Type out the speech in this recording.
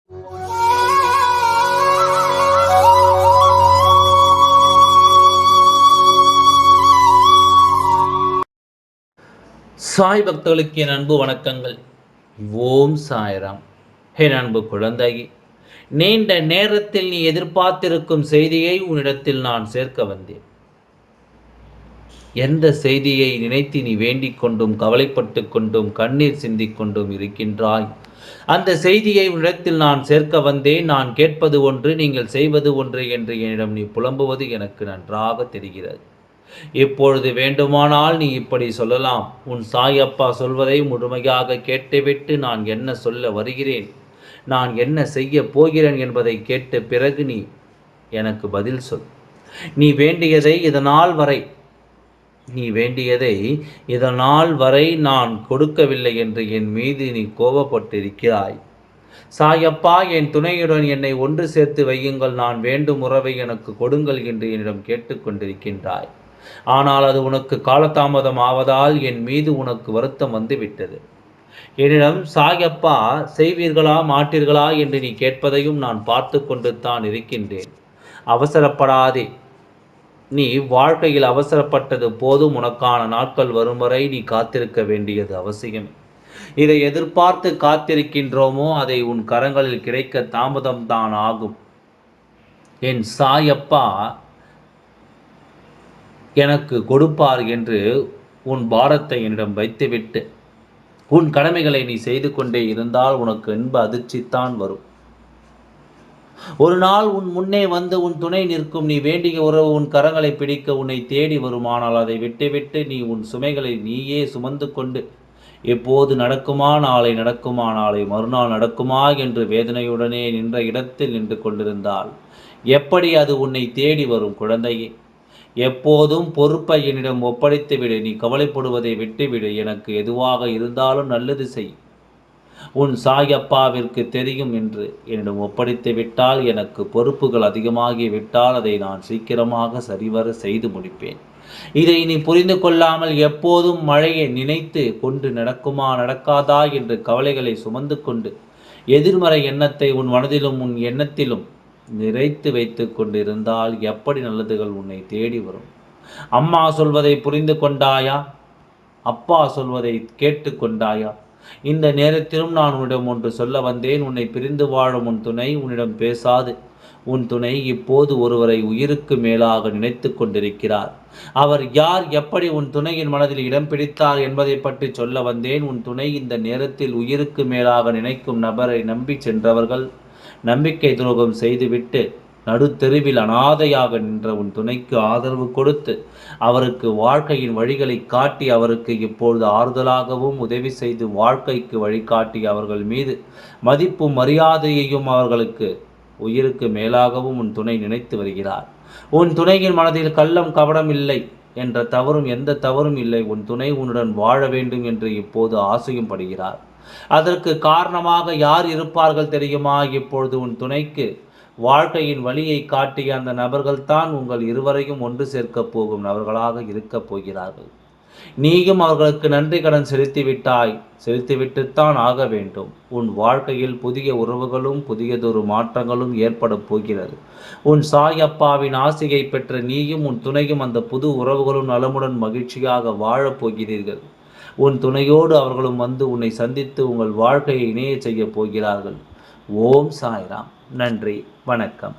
சாய் பக்தர்களுக்கு என் அன்பு வணக்கங்கள். ஓம் சாய்ராம். என் அன்பு குழந்தை, நீண்ட நேரத்தில் நீ எதிர்பார்த்திருக்கும் செய்தியை உன்னிடத்தில் நான் சேர்க்க வந்தேன். எந்த செய்தியை நினைத்து நீ வேண்டிக் கொண்டும் கவலைப்பட்டு கொண்டும் கண்ணீர் சிந்திக் கொண்டும் இருக்கின்றாய், அந்த செய்தியை உன்னிடத்தில் நான் சேர்க்க வந்தேன். நான் கேட்பது ஒன்று, நீங்கள் செய்வது ஒன்று என்று என்னிடம் நீ புலம்புவது எனக்கு நன்றாக தெரிகிறது. இப்பொழுது வேண்டுமானால் நீ இப்படி சொல்லலாம், உன் சாயப்பா சொல்வதை முழுமையாக கேட்டுவிட்டு நான் என்ன சொல்ல வருகிறேன், நான் என்ன செய்ய போகிறேன் என்பதை கேட்ட பிறகு நீ எனக்கு பதில் சொல். நீ வேண்டியதை இதனால் வரை நான் கொடுக்கவில்லை என்று என் மீது நீ கோபப்பட்டிருக்கிறாய். சாயப்பா, என் துணையுடன் என்னை ஒன்று சேர்த்து வையுங்கள், நான் வேண்டும் உறவை எனக்கு கொடுங்கள் என்று என்னிடம் கேட்டுக்கொண்டிருக்கின்றாய். ஆனால் அது உனக்கு காலதாமதம் ஆவதால் என் மீது உனக்கு வருத்தம் வந்துவிட்டது. என்னிடம் சாயப்பா செய்வீர்களா மாட்டீர்களா என்று நீ கேட்பதையும் நான் பார்த்து கொண்டு தான் இருக்கின்றேன். அவசரப்படாதே. நீ வாழ்க்கையில் அவசரப்பட்டது போதும். உனக்கான நாட்கள் வரும் வரை நீ காத்திருக்க வேண்டியது அவசியம். இதை எதிர்பார்த்து காத்திருக்கின்றோமோ அதை உன் கரங்களில் கிடைக்க தாமதம்தான் ஆகும். என் சாயப்பா எனக்கு கொடுப்பார் என்று உன் பாரத்தை என்னிடம் வைத்துவிட்டு உன் கடமைகளை நீ செய்து கொண்டே இருந்தால் உனக்கு இன்ப அதிர்ச்சித்தான் வரும். ஒரு நாள் உன் முன்னே வந்து உன் துணை நிற்கும். நீ வேண்டிய உறவு உன் கரங்களை பிடிக்க உன்னை தேடி வருமானால் அதை விட்டுவிட்டு நீ உன் சுமைகளை நீயே சுமந்து கொண்டு எப்போது நடக்குமா, நாளை நடக்குமா, நாளை மறுநாள் நடக்குமா என்று வேதனையுடனே நின்ற இடத்தில் நின்று கொண்டிருந்தால் எப்படி அது உன்னை தேடி வரும்? குழந்தையே, எப்போதும் பொறுப்பை என்னிடம் ஒப்படைத்து விடு. நீ கவலைப்படுவதை விட்டுவிடு. எனக்கு எதுவாக இருந்தாலும் நல்லது செய். உன் சாயப்பாவிற்கு தெரியும் என்று என்னிடம் ஒப்படைத்து விட்டால், எனக்கு பொறுப்புகள் அதிகமாகி விட்டால் அதை நான் சீக்கிரமாக சரிவர செய்து முடிப்பேன். இதை நீ புரிந்து கொள்ளாமல் எப்போதும் மழையை நினைத்து கொண்டு நடக்குமா நடக்காதா என்று கவலைகளை சுமந்து கொண்டு எதிர்மறை எண்ணத்தை உன் மனதிலும் உன் எண்ணத்திலும் நிறைத்து வைத்து கொண்டிருந்தால் எப்படி நல்லதுகள் உன்னை தேடி வரும்? அம்மா சொல்வதை புரிந்து கொண்டாயா? அப்பா சொல்வதை கேட்டு கொண்டாயா? இந்த நேரத்திலும் நான் உன்னிடம் ஒன்று சொல்ல வந்தேன். உன்னை பிரிந்து வாழும் உன் துணை உன்னிடம் பேசாது. உன் துணை இப்போது ஒருவரை உயிருக்கு மேலாக நினைத்து கொண்டிருக்கிறார். அவர் யார், எப்படி உன் துணையின் மனதில் இடம் பிடித்தார் என்பதை பற்றி சொல்ல வந்தேன். உன் துணை இந்த நேரத்தில் உயிருக்கு மேலாக நினைக்கும் நபரை நம்பி சென்றவர்கள் நம்பிக்கை துரோகம் செய்துவிட்டு நடுத்தெருவில் அனாதையாக நின்ற உன் துணைக்கு ஆதரவு கொடுத்து அவருக்கு வாழ்க்கையின் வழிகளை காட்டி அவருக்கு இப்பொழுது ஆறுதலாகவும் உதவி செய்து வாழ்க்கைக்கு வழிகாட்டி அவர்கள் மீது மதிப்பும் மரியாதையையும் அவர்களுக்கு உயிருக்கு மேலாகவும் உன் துணை நினைத்து வருகிறார். உன் துணையின் மனதில் கள்ளம் கபடம் இல்லை என்ற தவறும் எந்த தவறும் இல்லை. உன் துணை உன்னுடன் வாழ வேண்டும் என்று இப்போது ஆசையும் படுகிறார். அதற்கு காரணமாக யார் இருப்பார்கள் தெரியுமா? இப்பொழுது உன் துணைக்கு வாழ்க்கையின் வழியை காட்டிய அந்த நபர்கள்தான் உங்கள் இருவரையும் ஒன்று சேர்க்கப் போகும் நபர்களாக இருக்கப் போகிறார்கள். நீயும் அவர்களுக்கு நன்றி கடன் செலுத்திவிட்டுத்தான் ஆக வேண்டும். உன் வாழ்க்கையில் புதிய உறவுகளும் புதியதொரு மாற்றங்களும் ஏற்பட போகிறது. உன் சாயப்பாவின் ஆசையை பெற்ற நீயும் உன் துணையும் அந்த புது உறவுகளும் நலமுடன் மகிழ்ச்சியாக வாழப் போகிறீர்கள். உன் துணையோடு அவர்களும் வந்து உன்னை சந்தித்து உங்கள் வாழ்க்கையை இணைய செய்ய போகிறார்கள். ஓம் சாய்ராம். நன்றி, வணக்கம்.